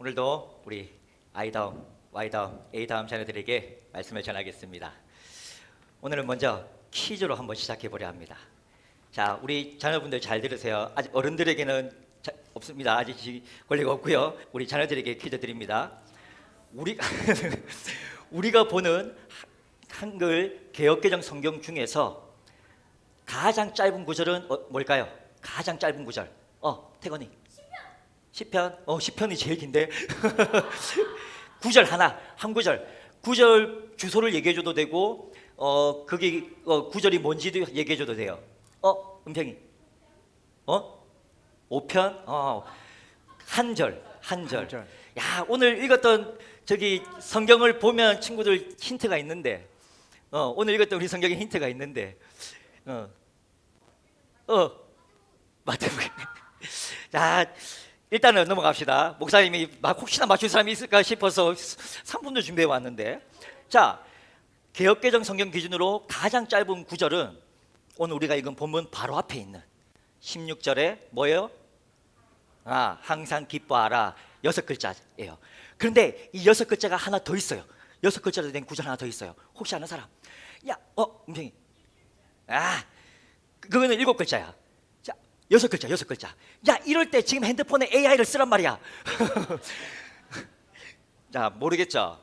오늘도 우리 I다움, Y다움, A다움 자녀들에게 말씀을 전하겠습니다. 오늘은 먼저 퀴즈로 한번 시작해 보려 합니다. 자, 우리 자녀분들 잘 들으세요. 아직 어른들에게는 없습니다. 아직 권리가 없고요. 우리 자녀들에게 퀴즈 드립니다. 우리가 보는 한글 개역개정 성경 중에서 가장 짧은 구절은 뭘까요? 가장 짧은 구절. 태건이. 시편. 시편이 제일 긴데. 구절 하나, 한 구절. 구절 주소를 얘기해 줘도 되고 그게 구절이 뭔지도 얘기해 줘도 돼요. 은평이. 5편? 한 절. 야, 오늘 읽었던 저기 성경을 보면 친구들 힌트가 있는데 오늘 읽었던 우리 성경에 힌트가 있는데 맞다. 자, 일단은 넘어갑시다. 목사님이 혹시나 맞출 사람이 있을까 싶어서 3분도 준비해 왔는데, 자, 개역개정 성경 기준으로 가장 짧은 구절은 오늘 우리가 읽은 본문 바로 앞에 있는 16절에 뭐예요? 항상 기뻐하라. 6글자예요. 그런데 이 6글자가 하나 더 있어요. 6글자로 된 구절 하나 더 있어요. 혹시 아는 사람? 은평이. 그거는 7글자야. 자, 6글자. 야, 이럴 때 지금 핸드폰에 AI를 쓰란 말이야. 자, 모르겠죠?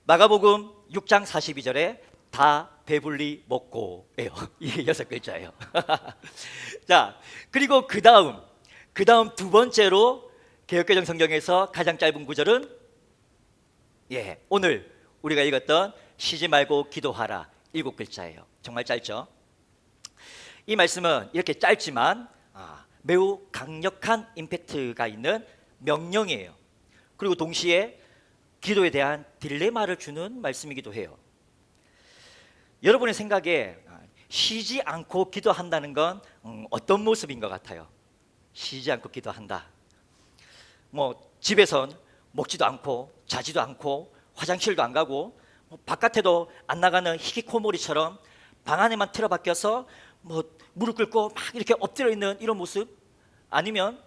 마가복음 6장 42절에 다 배불리 먹고예요. 이게 6글자예요. 자, 그리고 그 다음 두 번째로 개역개정 성경에서 가장 짧은 구절은 오늘 우리가 읽었던 쉬지 말고 기도하라. 7글자예요. 정말 짧죠? 이 말씀은 이렇게 짧지만 매우 강력한 임팩트가 있는 명령이에요. 그리고 동시에 기도에 대한 딜레마를 주는 말씀이기도 해요. 여러분의 생각에 쉬지 않고 기도한다는 건 어떤 모습인 것 같아요? 쉬지 않고 기도한다. 집에선 먹지도 않고 자지도 않고 화장실도 안 가고 바깥에도 안 나가는 히키코모리처럼 방 안에만 틀어박혀서 무릎 꿇고 막 이렇게 엎드려 있는 이런 모습? 아니면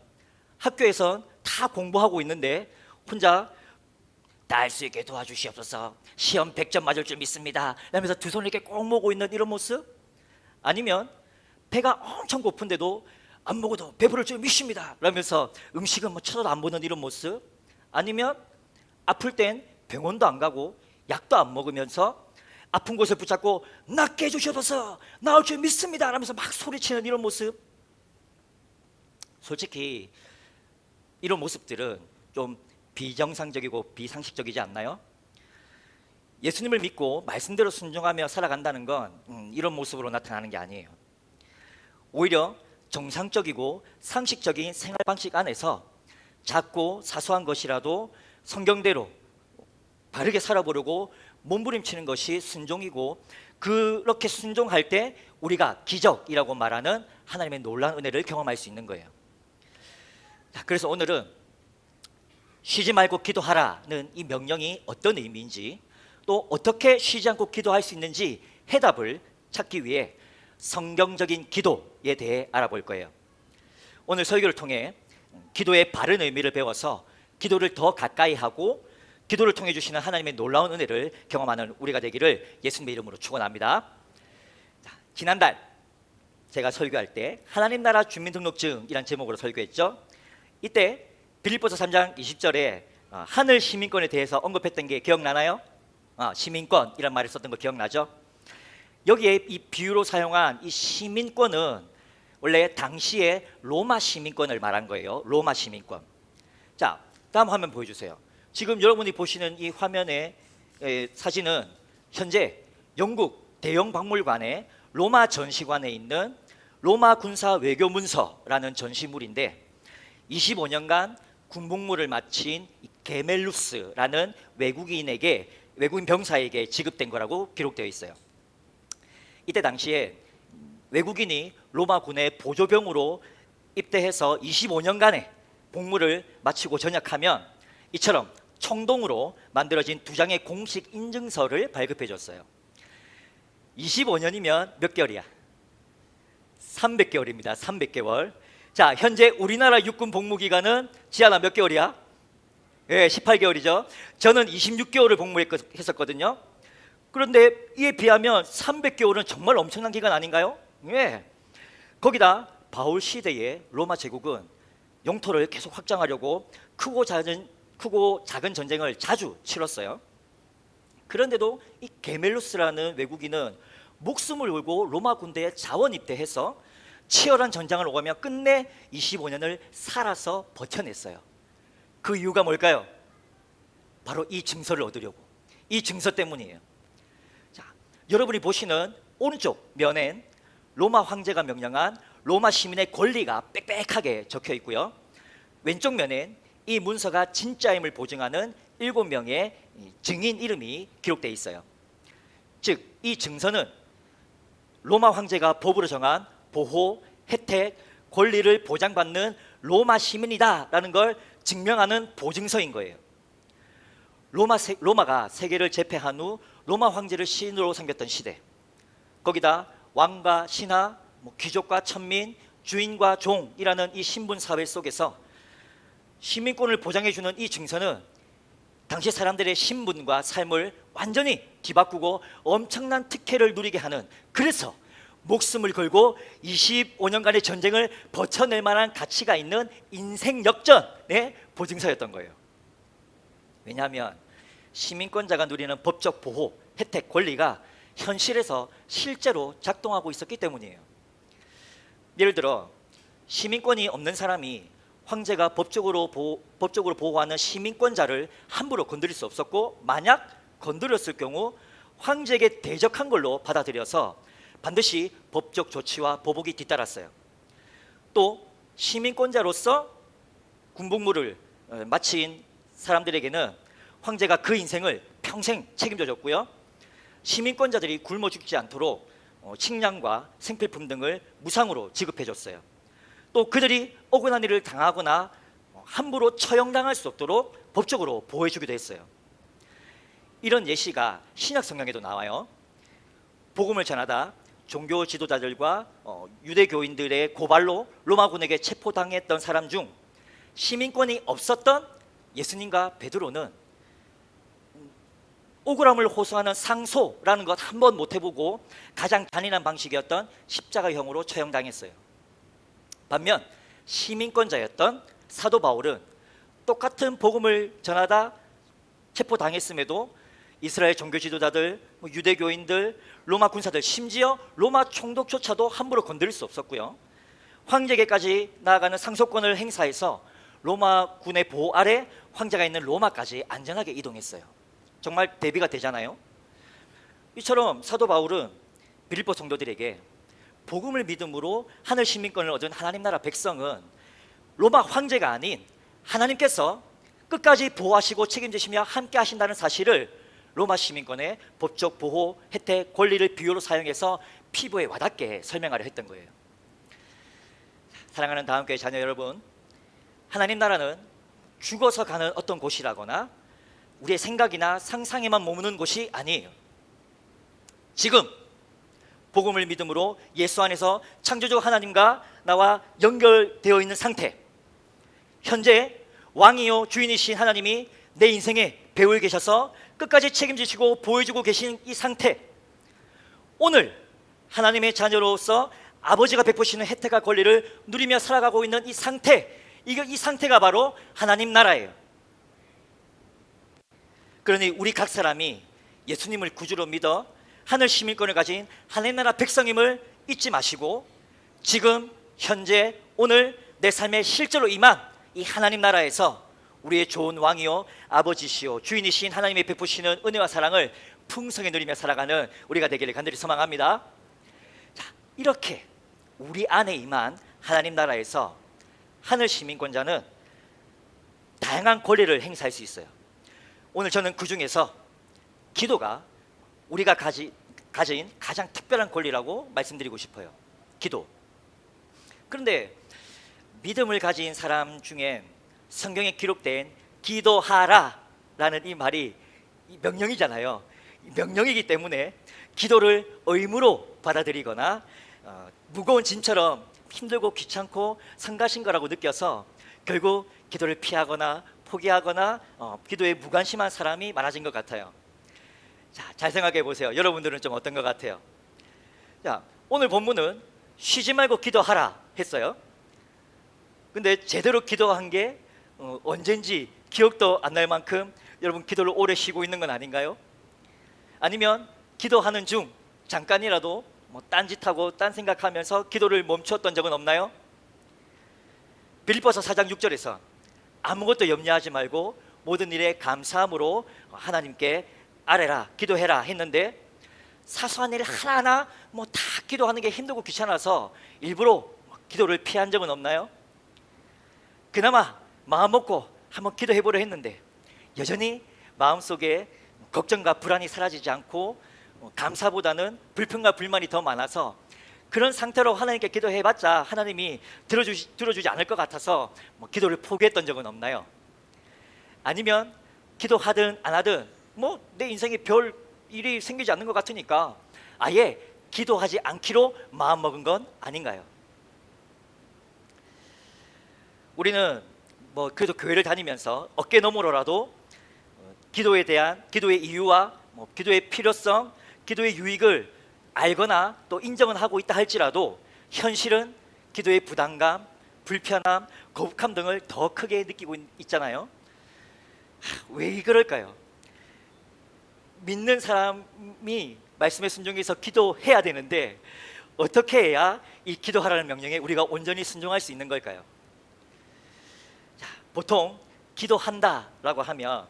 학교에선 다 공부하고 있는데 혼자 다 할 수 있게 도와주시옵소서, 시험 100점 맞을 줄 믿습니다 라면서 두 손을 이렇게 꼭 모으고 있는 이런 모습? 아니면 배가 엄청 고픈데도 안 먹어도 배부를 줄 믿습니다 라면서 음식은 쳐다도 안 보는 이런 모습? 아니면 아플 땐 병원도 안 가고 약도 안 먹으면서 아픈 곳을 붙잡고 낫게 해주셔서 나을 줄 믿습니다 라면서 막 소리치는 이런 모습? 솔직히 이런 모습들은 좀 비정상적이고 비상식적이지 않나요? 예수님을 믿고 말씀대로 순종하며 살아간다는 건 이런 모습으로 나타나는 게 아니에요. 오히려 정상적이고 상식적인 생활 방식 안에서 작고 사소한 것이라도 성경대로 바르게 살아보려고 몸부림치는 것이 순종이고, 그렇게 순종할 때 우리가 기적이라고 말하는 하나님의 놀라운 은혜를 경험할 수 있는 거예요. 그래서 오늘은 쉬지 말고 기도하라는 이 명령이 어떤 의미인지, 또 어떻게 쉬지 않고 기도할 수 있는지 해답을 찾기 위해 성경적인 기도에 대해 알아볼 거예요. 오늘 설교를 통해 기도의 바른 의미를 배워서 기도를 더 가까이 하고 기도를 통해 주시는 하나님의 놀라운 은혜를 경험하는 우리가 되기를 예수님의 이름으로 축원합니다. 지난달 제가 설교할 때 하나님 나라 주민등록증이란 제목으로 설교했죠. 이때 빌립보서 3장 20절에 하늘 시민권에 대해서 언급했던 게 기억나나요? 시민권이란 말을 썼던 거 기억나죠? 여기에 이 비유로 사용한 이 시민권은 원래 당시에 로마 시민권을 말한 거예요. 로마 시민권. 자, 다음 화면 보여주세요. 지금 여러분이 보시는 이 화면의 사진은 현재 영국 대영 박물관의 로마 전시관에 있는 로마 군사 외교 문서라는 전시물인데, 25년간 군복무를 마친 게멜루스라는 외국인 병사에게 지급된 거라고 기록되어 있어요. 이때 당시에 외국인이 로마 군의 보조병으로 입대해서 25년간의 복무를 마치고 전역하면 이처럼 청동으로 만들어진 2장의 공식 인증서를 발급해 줬어요. 25년이면 몇 개월이야? 300개월입니다. 300개월. 자, 현재 우리나라 육군 복무 기간은 지하나 몇 개월이야? 예, 18개월이죠. 저는 26개월을 복무했었거든요. 그런데 이에 비하면 300개월은 정말 엄청난 기간 아닌가요? 예. 거기다 바울 시대에 로마 제국은 영토를 계속 확장하려고 크고 작은 전쟁을 자주 치렀어요. 그런데도 이 게멜로스라는 외국인은 목숨을 걸고 로마 군대에 자원 입대해서 치열한 전장을 오가며 끝내 25년을 살아서 버텨냈어요. 그 이유가 뭘까요? 바로 이 증서를 얻으려고, 이 증서 때문이에요. 자, 여러분이 보시는 오른쪽 면엔 로마 황제가 명령한 로마 시민의 권리가 빽빽하게 적혀 있고요. 왼쪽 면엔 이 문서가 진짜임을 보증하는 7명의 증인 이름이 기록되어 있어요. 즉, 이 증서는 로마 황제가 법으로 정한 보호, 혜택, 권리를 보장받는 로마 시민이다라는 걸 증명하는 보증서인 거예요. 로마가 세계를 제패한 후 로마 황제를 신으로 섬겼던 시대, 거기다 왕과 신하, 귀족과 천민, 주인과 종이라는 이 신분 사회 속에서 시민권을 보장해주는 이 증서는 당시 사람들의 신분과 삶을 완전히 뒤바꾸고 엄청난 특혜를 누리게 하는, 그래서 목숨을 걸고 25년간의 전쟁을 버텨낼 만한 가치가 있는 인생 역전의 보증서였던 거예요. 왜냐하면 시민권자가 누리는 법적 보호, 혜택, 권리가 현실에서 실제로 작동하고 있었기 때문이에요. 예를 들어 시민권이 없는 사람이 황제가 법적으로 보호하는 시민권자를 함부로 건드릴 수 없었고, 만약 건드렸을 경우 황제에게 대적한 걸로 받아들여서 반드시 법적 조치와 보복이 뒤따랐어요. 또 시민권자로서 군복무를 마친 사람들에게는 황제가 그 인생을 평생 책임져 줬고요. 시민권자들이 굶어 죽지 않도록 식량과 생필품 등을 무상으로 지급해 줬어요. 또 그들이 억울한 일을 당하거나 함부로 처형당할 수 없도록 법적으로 보호해 주기도 했어요. 이런 예시가 신약 성경에도 나와요. 복음을 전하다 종교 지도자들과 유대교인들의 고발로 로마군에게 체포당했던 사람 중 시민권이 없었던 예수님과 베드로는 억울함을 호소하는 상소라는 것 한 번 못 해보고 가장 잔인한 방식이었던 십자가형으로 처형당했어요. 반면 시민권자였던 사도 바울은 똑같은 복음을 전하다 체포당했음에도 이스라엘 종교 지도자들, 유대교인들, 로마 군사들, 심지어 로마 총독조차도 함부로 건드릴 수 없었고요. 황제에게까지 나아가는 상소권을 행사해서 로마 군의 보호 아래 황제가 있는 로마까지 안전하게 이동했어요. 정말 대비가 되잖아요. 이처럼 사도 바울은 빌립보 성도들에게 복음을 믿음으로 하늘 시민권을 얻은 하나님 나라 백성은 로마 황제가 아닌 하나님께서 끝까지 보호하시고 책임지시며 함께 하신다는 사실을 로마 시민권의 법적 보호, 혜택, 권리를 비유로 사용해서 피부에 와닿게 설명하려 했던 거예요. 사랑하는 다음교회 자녀 여러분, 하나님 나라는 죽어서 가는 어떤 곳이라거나 우리의 생각이나 상상에만 머무는 곳이 아니에요. 지금 복음을 믿음으로 예수 안에서 창조주 하나님과 나와 연결되어 있는 상태, 현재 왕이요 주인이신 하나님이 내 인생에 배우에 계셔서 끝까지 책임지시고 보여주고 계신 이 상태, 오늘 하나님의 자녀로서 아버지가 베푸시는 혜택과 권리를 누리며 살아가고 있는 이 상태, 이 상태가 바로 하나님 나라예요. 그러니 우리 각 사람이 예수님을 구주로 믿어 하늘 시민권을 가진 하나님 나라 백성임을 잊지 마시고, 지금 현재 오늘 내 삶에 실제로 임한 이 하나님 나라에서 우리의 좋은 왕이요 아버지시요 주인이신 하나님의 베푸시는 은혜와 사랑을 풍성히 누리며 살아가는 우리가 되기를 간절히 소망합니다. 자, 이렇게 우리 안에 임한 하나님 나라에서 하늘 시민권자는 다양한 권리를 행사할 수 있어요. 오늘 저는 그 중에서 기도가 우리가 가진 가장 특별한 권리라고 말씀드리고 싶어요. 기도. 그런데 믿음을 가진 사람 중에 성경에 기록된 기도하라 라는 이 말이 명령이잖아요. 명령이기 때문에 기도를 의무로 받아들이거나 무거운 짐처럼 힘들고 귀찮고 성가신 거라고 느껴서 결국 기도를 피하거나 포기하거나 기도에 무관심한 사람이 많아진 것 같아요. 자, 잘 생각해 보세요. 여러분들은 좀 어떤 것 같아요? 자, 오늘 본문은 쉬지 말고 기도하라 했어요. 근데 제대로 기도한 게 언젠지 기억도 안 날 만큼 여러분 기도를 오래 쉬고 있는 건 아닌가요? 아니면 기도하는 중 잠깐이라도 딴짓하고 딴 생각하면서 기도를 멈추었던 적은 없나요? 빌립보서 4장 6절에서 아무것도 염려하지 말고 모든 일에 감사함으로 하나님께 아뢰라, 기도해라 했는데 사소한 일 하나하나 다 기도하는 게 힘들고 귀찮아서 일부러 기도를 피한 적은 없나요? 그나마 마음 먹고 한번 기도해보려 했는데 여전히 마음속에 걱정과 불안이 사라지지 않고 감사보다는 불평과 불만이 더 많아서 그런 상태로 하나님께 기도해봤자 하나님이 들어주지 않을 것 같아서 기도를 포기했던 적은 없나요? 아니면 기도하든 안 하든 내 인생에 별 일이 생기지 않는 것 같으니까 아예 기도하지 않기로 마음먹은 건 아닌가요? 우리는 그래도 교회를 다니면서 어깨 너머로라도 기도에 대한 기도의 이유와 기도의 필요성, 기도의 유익을 알거나 또 인정은 하고 있다 할지라도 현실은 기도의 부담감, 불편함, 거북함 등을 더 크게 느끼고 있잖아요. 왜 그럴까요? 믿는 사람이 말씀에 순종해서 기도해야 되는데 어떻게 해야 이 기도하라는 명령에 우리가 온전히 순종할 수 있는 걸까요? 자, 보통 기도한다라고 하면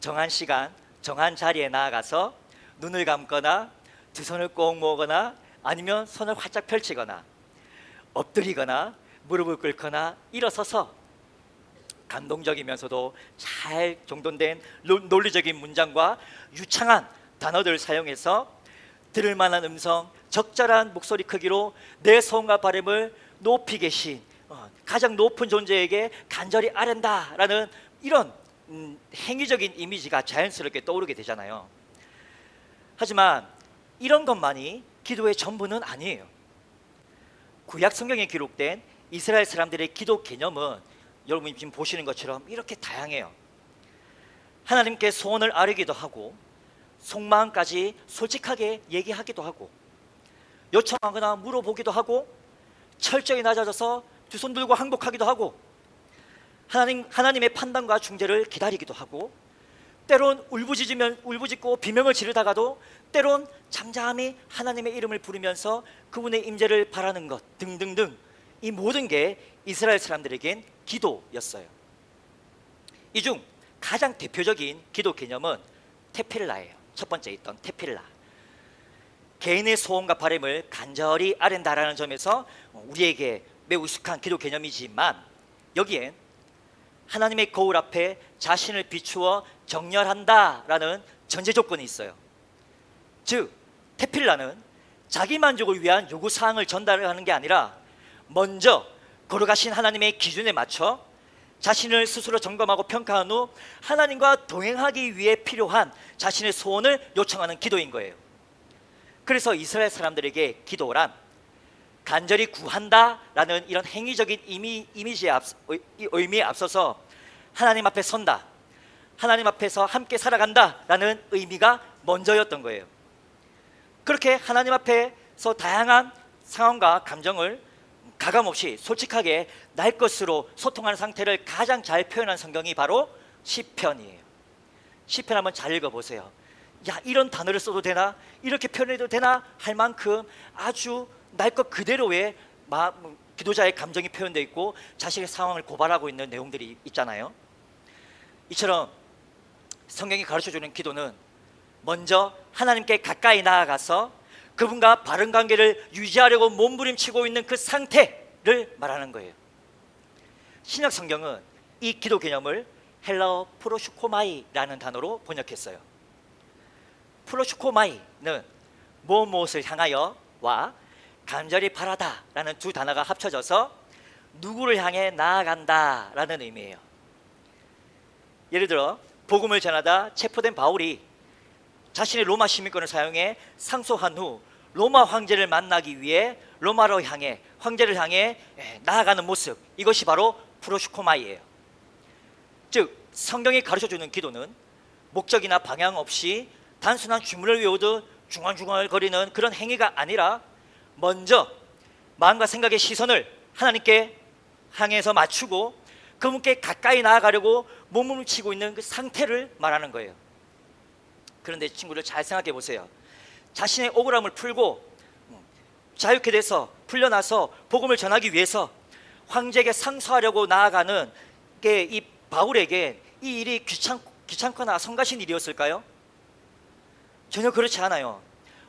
정한 시간, 정한 자리에 나아가서 눈을 감거나 두 손을 꼭 모으거나 아니면 손을 활짝 펼치거나 엎드리거나 무릎을 꿇거나 일어서서 감동적이면서도 잘 정돈된 논리적인 문장과 유창한 단어들을 사용해서 들을 만한 음성, 적절한 목소리 크기로 내 소원과 바람을 높이 계신 가장 높은 존재에게 간절히 아랜다라는 이런 행위적인 이미지가 자연스럽게 떠오르게 되잖아요. 하지만 이런 것만이 기도의 전부는 아니에요. 구약 성경에 기록된 이스라엘 사람들의 기도 개념은 여러분이 지금 보시는 것처럼 이렇게 다양해요. 하나님께 소원을 아뢰기도 하고 속마음까지 솔직하게 얘기하기도 하고 요청하거나 물어보기도 하고 철저히 낮아져서 두 손 들고 항복하기도 하고 하나님의 판단과 중재를 기다리기도 하고 때론 울부짖고 비명을 지르다가도 때론 잠잠히 하나님의 이름을 부르면서 그분의 임재를 바라는 것 등등등 이 모든 게 이스라엘 사람들에겐 기도였어요. 이 중 가장 대표적인 기도 개념은 테필라예요. 첫 번째 있던 테필라. 개인의 소원과 바람을 간절히 아랜다라는 점에서 우리에게 매우 익숙한 기도 개념이지만 여기엔 하나님의 거울 앞에 자신을 비추어 정렬한다라는 전제 조건이 있어요. 즉 테필라는 자기 만족을 위한 요구사항을 전달하는 게 아니라 먼저 걸어가신 하나님의 기준에 맞춰 자신을 스스로 점검하고 평가한 후 하나님과 동행하기 위해 필요한 자신의 소원을 요청하는 기도인 거예요. 그래서 이스라엘 사람들에게 기도란 간절히 구한다라는 이런 행위적인 이미지의 의미에 앞서서 하나님 앞에 선다, 하나님 앞에서 함께 살아간다라는 의미가 먼저였던 거예요. 그렇게 하나님 앞에서 다양한 상황과 감정을 가감없이 솔직하게 날 것으로 소통하는 상태를 가장 잘 표현한 성경이 바로 시편이에요. 시편 한번 잘 읽어보세요. 야, 이런 단어를 써도 되나? 이렇게 표현해도 되나? 할 만큼 아주 날 것 그대로의 기도자의 감정이 표현되어 있고 자신의 상황을 고발하고 있는 내용들이 있잖아요. 이처럼 성경이 가르쳐주는 기도는 먼저 하나님께 가까이 나아가서 그분과 바른 관계를 유지하려고 몸부림치고 있는 그 상태를 말하는 거예요. 신약 성경은 이 기도 개념을 헬라어 프로슈코마이라는 단어로 번역했어요. 프로슈코마이는 무엇을 향하여와 간절히 바라다라는 두 단어가 합쳐져서 누구를 향해 나아간다라는 의미예요. 예를 들어 복음을 전하다 체포된 바울이 자신의 로마 시민권을 사용해 상소한 후 로마 황제를 만나기 위해 로마로 향해 나아가는 모습, 이것이 바로 프로슈코마이예요. 즉 성경이 가르쳐주는 기도는 목적이나 방향 없이 단순한 주문을 외우듯 중얼중얼거리는 그런 행위가 아니라 먼저 마음과 생각의 시선을 하나님께 향해서 맞추고 그분께 가까이 나아가려고 몸을 치고 있는 그 상태를 말하는 거예요. 그런데 친구들 잘 생각해 보세요. 자신의 억울함을 풀고 자유케 돼서 풀려나서 복음을 전하기 위해서 황제에게 상소하려고 나아가는 게 이 바울에게 이 일이 귀찮거나 성가신 일이었을까요? 전혀 그렇지 않아요.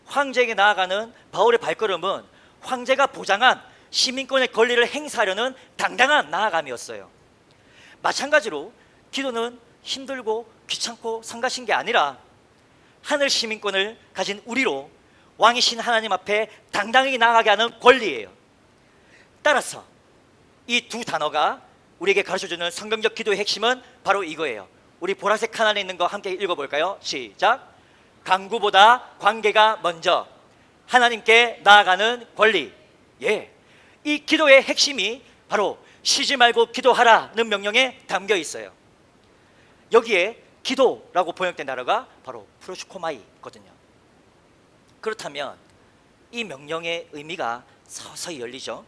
황제에게 나아가는 바울의 발걸음은 황제가 보장한 시민권의 권리를 행사하려는 당당한 나아감이었어요. 마찬가지로 기도는 힘들고 귀찮고 성가신 게 아니라 하늘 시민권을 가진 우리로 왕이신 하나님 앞에 당당히 나아가게 하는 권리예요. 따라서 이 두 단어가 우리에게 가르쳐주는 성경적 기도의 핵심은 바로 이거예요. 우리 보라색 칸 안에 있는 거 함께 읽어볼까요? 시작. 강구보다 관계가 먼저. 하나님께 나아가는 권리. 예, 이 기도의 핵심이 바로 쉬지 말고 기도하라는 명령에 담겨 있어요. 여기에 기도라고 번역된 단어가 바로 프로슈코마이거든요. 그렇다면 이 명령의 의미가 서서히 열리죠.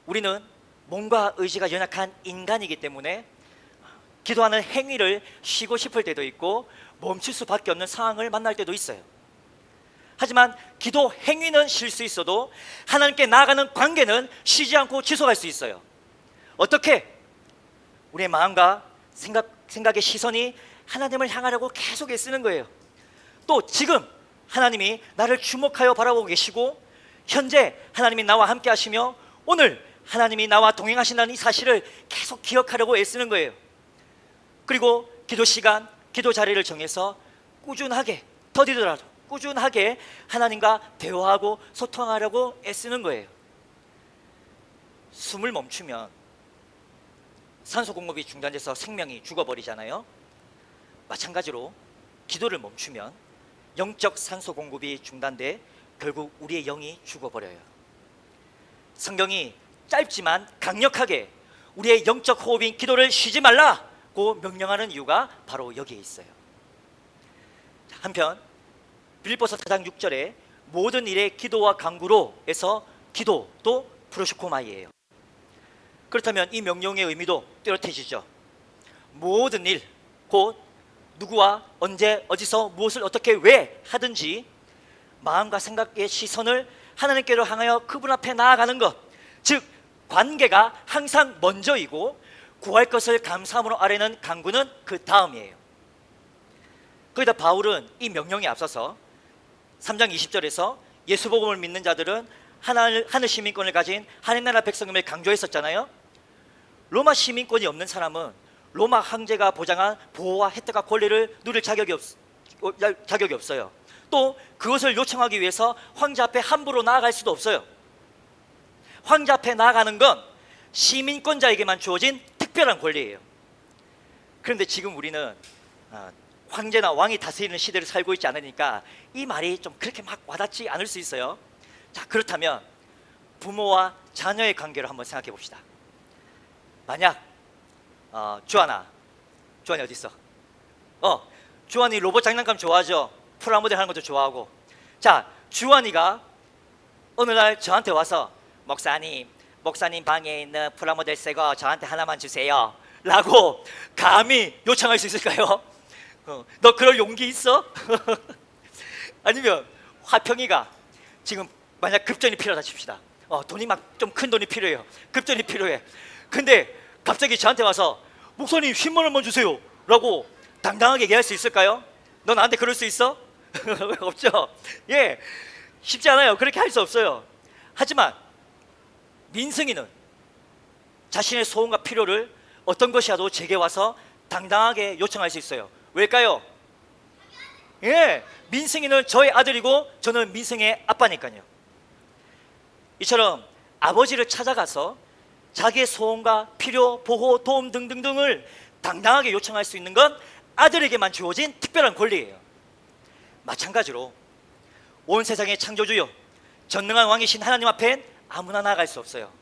우리는 몸과 의지가 연약한 인간이기 때문에 기도하는 행위를 쉬고 싶을 때도 있고 멈출 수밖에 없는 상황을 만날 때도 있어요. 하지만 기도 행위는 쉴 수 있어도 하나님께 나아가는 관계는 쉬지 않고 지속할 수 있어요. 어떻게? 우리의 마음과 생각의 시선이 하나님을 향하려고 계속 애쓰는 거예요. 또 지금 하나님이 나를 주목하여 바라보고 계시고 현재 하나님이 나와 함께 하시며 오늘 하나님이 나와 동행하신다는 이 사실을 계속 기억하려고 애쓰는 거예요. 그리고 기도 시간, 기도 자리를 정해서 꾸준하게, 더디더라도 꾸준하게 하나님과 대화하고 소통하려고 애쓰는 거예요. 숨을 멈추면 산소 공급이 중단돼서 생명이 죽어버리잖아요. 마찬가지로 기도를 멈추면 영적 산소 공급이 중단돼 결국 우리의 영이 죽어버려요. 성경이 짧지만 강력하게 우리의 영적 호흡인 기도를 쉬지 말라고 명령하는 이유가 바로 여기에 있어요. 한편 빌립보서 4장 6절에 모든 일에 기도와 간구로에서 기도도 프로슈코마이예요. 그렇다면 이 명령의 의미도 뚜렷해지죠. 모든 일, 곧 누구와 언제 어디서 무엇을 어떻게 왜 하든지 마음과 생각의 시선을 하나님께로 향하여 그분 앞에 나아가는 것, 즉 관계가 항상 먼저이고 구할 것을 감사함으로 아뢰는 간구는 그 다음이에요. 거기다 바울은 이 명령에 앞서서 3장 20절에서 예수 복음을 믿는 자들은 하늘 시민권을 가진 하나님 나라 백성임을 강조했었잖아요. 로마 시민권이 없는 사람은 로마 황제가 보장한 보호와 혜택과 권리를 누릴 자격이 없어요. 또 그것을 요청하기 위해서 황제 앞에 함부로 나아갈 수도 없어요. 황제 앞에 나아가는 건 시민권자에게만 주어진 특별한 권리예요. 그런데 지금 우리는 황제나 왕이 다스리는 시대를 살고 있지 않으니까 이 말이 좀 그렇게 막 와닿지 않을 수 있어요. 자, 그렇다면 부모와 자녀의 관계를 한번 생각해 봅시다. 만약 주한이 어디 있어? 주한이 로봇 장난감 좋아하죠. 프라모델 하는 것도 좋아하고. 자, 주한이가 어느 날 저한테 와서 목사님 방에 있는 프라모델 새거 저한테 하나만 주세요 라고 감히 요청할 수 있을까요? 너 그럴 용기 있어? 아니면 화평이가 지금 만약 급전이 필요하다 칩시다. 돈이 막 좀 큰 돈이 필요해요. 급전이 필요해. 근데 갑자기 저한테 와서 목사님 10만 원만 주세요 라고 당당하게 얘기할 수 있을까요? 너 나한테 그럴 수 있어? 없죠. 예, 쉽지 않아요. 그렇게 할 수 없어요. 하지만 민승이는 자신의 소원과 필요를 어떤 것이라도 제게 와서 당당하게 요청할 수 있어요. 왜일까요? 예, 민승이는 저의 아들이고 저는 민승의 아빠니까요. 이처럼 아버지를 찾아가서 자기의 소원과 필요, 보호, 도움 등등등을 당당하게 요청할 수 있는 건 아들에게만 주어진 특별한 권리예요. 마찬가지로 온 세상의 창조주요 전능한 왕이신 하나님 앞엔 아무나 나아갈 수 없어요.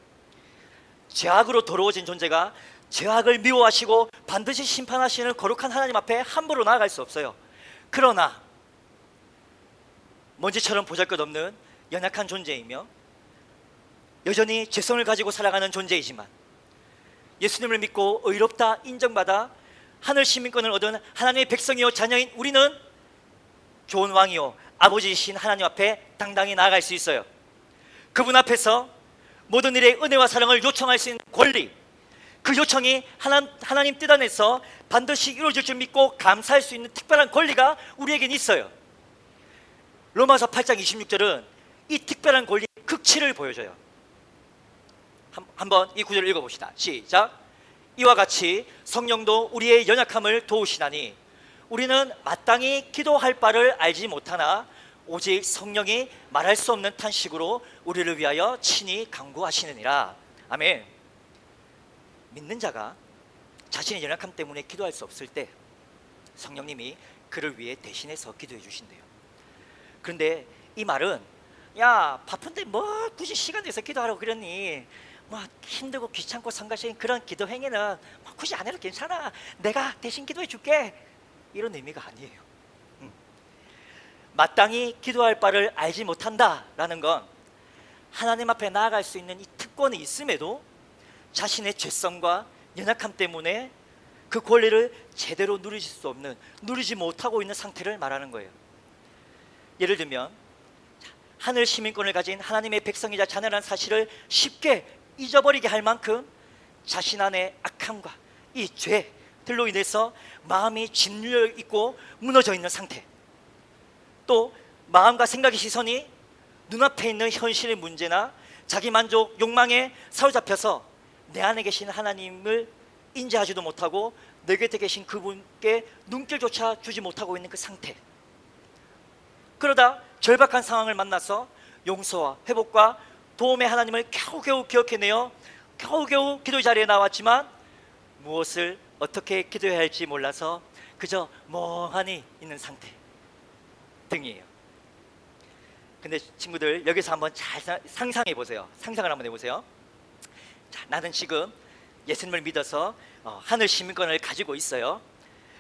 죄악으로 더러워진 존재가 죄악을 미워하시고 반드시 심판하시는 거룩한 하나님 앞에 함부로 나아갈 수 없어요. 그러나 먼지처럼 보잘것없는 연약한 존재이며 여전히 죄성을 가지고 살아가는 존재이지만 예수님을 믿고 의롭다 인정받아 하늘 시민권을 얻은 하나님의 백성이요 자녀인 우리는 좋은 왕이요 아버지이신 하나님 앞에 당당히 나아갈 수 있어요. 그분 앞에서 모든 일에 은혜와 사랑을 요청할 수 있는 권리, 그 요청이 하나님 뜻 안에서 반드시 이루어질 줄 믿고 감사할 수 있는 특별한 권리가 우리에겐 있어요. 로마서 8장 26절은 이 특별한 권리의 극치를 보여줘요. 한번 이 구절을 읽어봅시다. 시작. 이와 같이 성령도 우리의 연약함을 도우시나니 우리는 마땅히 기도할 바를 알지 못하나 오직 성령이 말할 수 없는 탄식으로 우리를 위하여 친히 간구하시느니라. 아멘. 믿는 자가 자신의 연약함 때문에 기도할 수 없을 때 성령님이 그를 위해 대신해서 기도해 주신대요. 그런데 이 말은 야 바쁜데 뭐 굳이 시간 내서 기도하라고 그러니, 뭐 힘들고 귀찮고 성가신 그런 기도 행위는 뭐 굳이 안 해도 괜찮아, 내가 대신 기도해 줄게, 이런 의미가 아니에요. 마땅히 기도할 바를 알지 못한다라는 건 하나님 앞에 나아갈 수 있는 이 특권이 있음에도 자신의 죄성과 연약함 때문에 그 권리를 제대로 누리실 수 없는, 누리지 못하고 있는 상태를 말하는 거예요. 예를 들면 하늘 시민권을 가진 하나님의 백성이자 자녀라는 사실을 쉽게 잊어버리게 할 만큼 자신 안의 악함과 이 죄들로 인해서 마음이 짓눌려 있고 무너져 있는 상태, 또 마음과 생각의 시선이 눈앞에 있는 현실의 문제나 자기 만족, 욕망에 사로잡혀서 내 안에 계신 하나님을 인지하지도 못하고 내 곁에 계신 그분께 눈길조차 주지 못하고 있는 그 상태, 그러다 절박한 상황을 만나서 용서와 회복과 도움의 하나님을 겨우겨우 기억해내어 겨우겨우 기도 자리에 나왔지만 무엇을 어떻게 기도해야 할지 몰라서 그저 멍하니 있는 상태 등이에요. 근데 친구들, 여기서 한번 잘 상상해 보세요. 상상을 한번 해보세요. 자, 나는 지금 예수님을 믿어서 하늘 시민권을 가지고 있어요.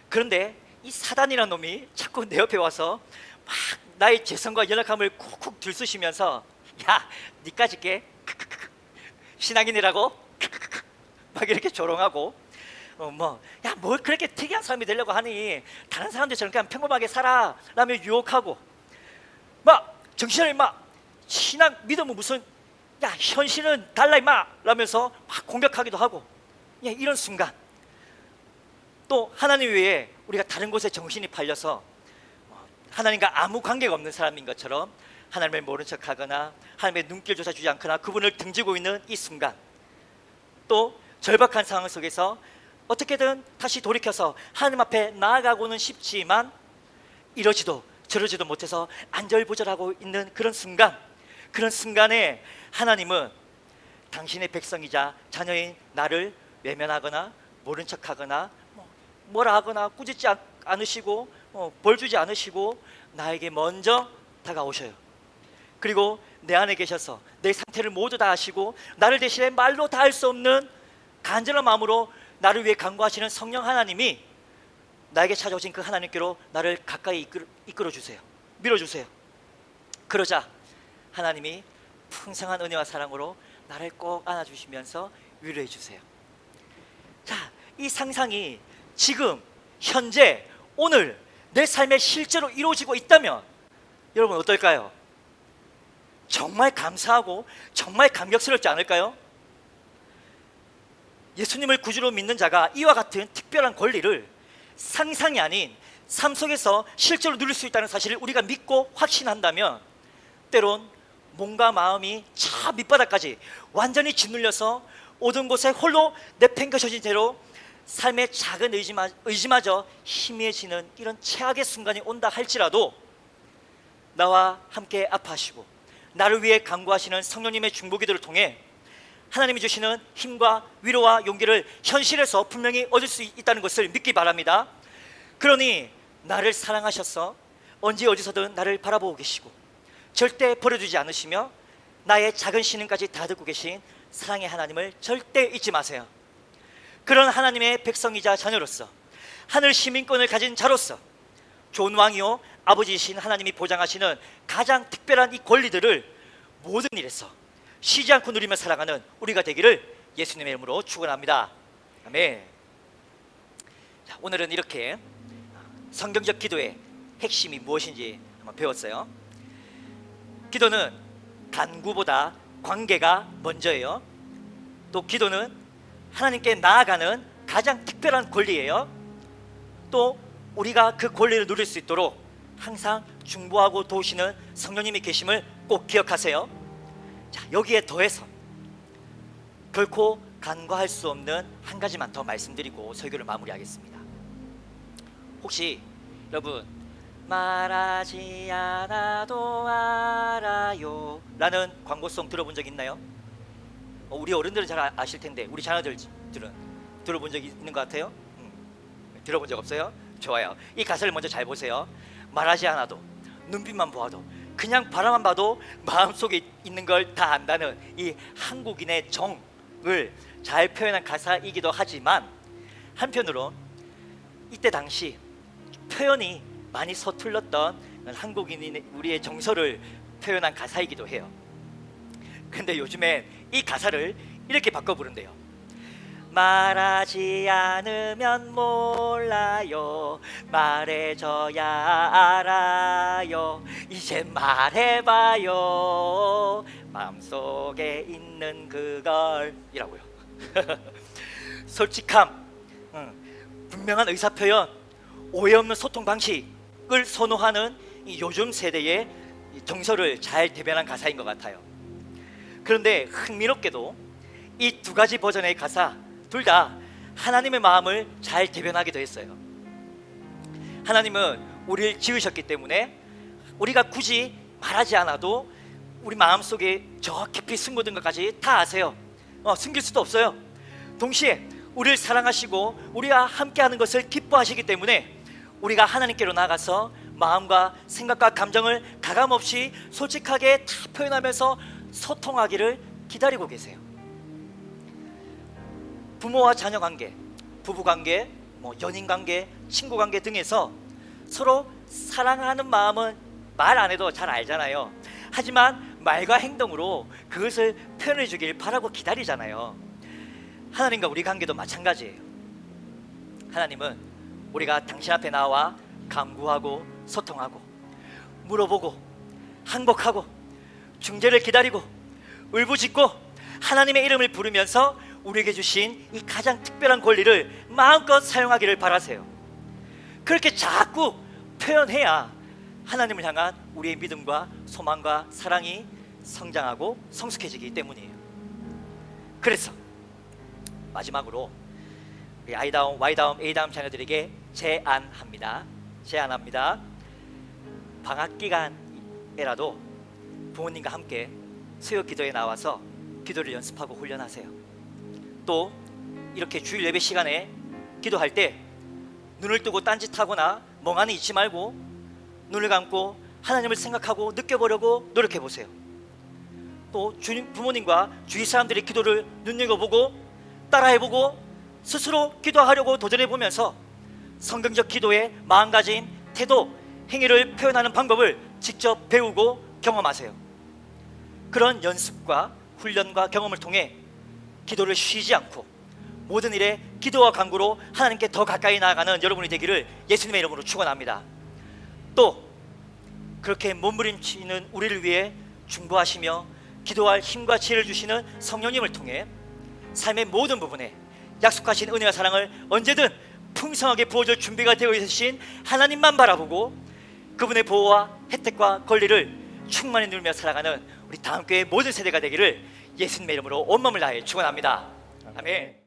그런데 이 사단이라는 놈이 자꾸 내 옆에 와서 막 나의 죄성과 연약함을 쿡쿡 들쑤시면서 야, 니까짓 게 신앙인이라고 막 이렇게 조롱하고 야, 뭘 그렇게 특이한 사람이 되려고 하니, 다른 사람들처럼 그냥 평범하게 살아 라며 유혹하고, 막 정신을 막 신앙 믿음은 무슨, 야 현실은 달라 임마 라면서 막 공격하기도 하고, 야, 이런 순간 또 하나님 외에 우리가 다른 곳에 정신이 팔려서 하나님과 아무 관계가 없는 사람인 것처럼 하나님을 모른 척하거나 하나님의 눈길조차 주지 않거나 그분을 등지고 있는 이 순간, 또 절박한 상황 속에서 어떻게든 다시 돌이켜서 하나님 앞에 나아가고는 싶지만 이러지도 저러지도 못해서 안절부절하고 있는 그런 순간, 그런 순간에 하나님은 당신의 백성이자 자녀인 나를 외면하거나 모른 척하거나 뭐라 하거나 꾸짖지 않으시고 벌 주지 않으시고 나에게 먼저 다가오셔요. 그리고 내 안에 계셔서 내 상태를 모두 다 아시고 나를 대신해 말로 다 할 수 없는 간절한 마음으로 나를 위해 간구하시는 성령 하나님이 나에게 찾아오신 그 하나님께로 나를 가까이 이끌어 주세요. 밀어주세요. 그러자 하나님이 풍성한 은혜와 사랑으로 나를 꼭 안아주시면서 위로해 주세요. 자, 이 상상이 지금 현재 오늘 내 삶에 실제로 이루어지고 있다면 여러분 어떨까요? 정말 감사하고 정말 감격스럽지 않을까요? 예수님을 구주로 믿는 자가 이와 같은 특별한 권리를 상상이 아닌 삶 속에서 실제로 누릴 수 있다는 사실을 우리가 믿고 확신한다면 때론 몸과 마음이 저 밑바닥까지 완전히 짓눌려서 오던 곳에 홀로 내팽겨쳐진 채로 삶의 작은 의지마저 희미해지는 이런 최악의 순간이 온다 할지라도 나와 함께 아파하시고 나를 위해 간구하시는 성령님의 중보기도를 통해 하나님이 주시는 힘과 위로와 용기를 현실에서 분명히 얻을 수 있다는 것을 믿기 바랍니다. 그러니 나를 사랑하셔서 언제 어디서든 나를 바라보고 계시고 절대 버려두지 않으시며 나의 작은 신음까지 다 듣고 계신 사랑의 하나님을 절대 잊지 마세요. 그런 하나님의 백성이자 자녀로서 하늘 시민권을 가진 자로서 좋은 왕이요 아버지이신 하나님이 보장하시는 가장 특별한 이 권리들을 모든 일에서 쉬지 않고 누리며 살아가는 우리가 되기를 예수님의 이름으로 축원합니다. 아멘. 자, 오늘은 이렇게 성경적 기도의 핵심이 무엇인지 한번 배웠어요. 기도는 간구보다 관계가 먼저예요. 또 기도는 하나님께 나아가는 가장 특별한 권리예요. 또 우리가 그 권리를 누릴 수 있도록 항상 중보하고 도우시는 성령님이 계심을 꼭 기억하세요. 자, 여기에 더해서 결코 간과할 수 없는 한 가지만 더 말씀드리고 설교를 마무리하겠습니다. 혹시 여러분 말하지 않아도 알아요 라는 광고송 들어본 적 있나요? 우리 어른들은 잘 아실 텐데 우리 자녀들은 들어본 적 있는 것 같아요? 들어본 적 없어요? 좋아요. 이 가사를 먼저 잘 보세요. 말하지 않아도 눈빛만 보아도 그냥 바라만 봐도 마음속에 있는 걸 다 안다는 이 한국인의 정을 잘 표현한 가사이기도 하지만 한편으로 이때 당시 표현이 많이 서툴렀던 한국인의 우리의 정서를 표현한 가사이기도 해요. 근데 요즘엔 이 가사를 이렇게 바꿔 부른대요. 말하지 않으면 몰라요. 말해줘야 알아요. 이제 말해봐요. 마음속에 있는 그걸 이라고요. 솔직함, 분명한 의사표현, 오해 없는 소통 방식을 선호하는 이 요즘 세대의 정서를 잘 대변한 가사인 것 같아요. 그런데 흥미롭게도 이 두 가지 버전의 가사 둘 다 하나님의 마음을 잘 대변하기도 했어요. 하나님은 우리를 지으셨기 때문에 우리가 굳이 말하지 않아도 우리 마음속에 저 깊이 숨겨둔 것까지 다 아세요. 숨길 수도 없어요. 동시에 우리를 사랑하시고 우리와 함께하는 것을 기뻐하시기 때문에 우리가 하나님께로 나가서 마음과 생각과 감정을 가감없이 솔직하게 다 표현하면서 소통하기를 기다리고 계세요. 부모와 자녀 관계, 부부 관계, 연인 관계, 친구 관계 등에서 서로 사랑하는 마음은 말 안 해도 잘 알잖아요. 하지만 말과 행동으로 그것을 표현해 주길 바라고 기다리잖아요. 하나님과 우리 관계도 마찬가지예요. 하나님은 우리가 당신 앞에 나와 간구하고 소통하고 물어보고 항복하고 중재를 기다리고 울부짖고 하나님의 이름을 부르면서 우리에게 주신 이 가장 특별한 권리를 마음껏 사용하기를 바라세요. 그렇게 자꾸 표현해야 하나님을 향한 우리의 믿음과 소망과 사랑이 성장하고 성숙해지기 때문이에요. 그래서 마지막으로 우리 I다움, Y다움, A다움 자녀들에게 제안합니다. 방학 기간에라도 부모님과 함께 수요 기도에 나와서 기도를 연습하고 훈련하세요. 또 이렇게 주일 예배 시간에 기도할 때 눈을 뜨고 딴짓하거나 멍하니 있지 말고 눈을 감고 하나님을 생각하고 느껴보려고 노력해 보세요. 또 부모님과 주위 사람들의 기도를 눈여겨보고 따라해보고 스스로 기도하려고 도전해보면서 성경적 기도의 마음가짐, 태도, 행위를 표현하는 방법을 직접 배우고 경험하세요. 그런 연습과 훈련과 경험을 통해 기도를 쉬지 않고 모든 일에 기도와 간구로 하나님께 더 가까이 나아가는 여러분이 되기를 예수님의 이름으로 축원합니다. 또 그렇게 몸부림치는 우리를 위해 중보하시며 기도할 힘과 지혜를 주시는 성령님을 통해 삶의 모든 부분에 약속하신 은혜와 사랑을 언제든 풍성하게 부어줄 준비가 되어 있으신 하나님만 바라보고 그분의 보호와 혜택과 권리를 충만히 누리며 살아가는 우리 다음교회 모든 세대가 되기를 예수님의 이름으로 온몸을 다해 축원합니다. 아멘.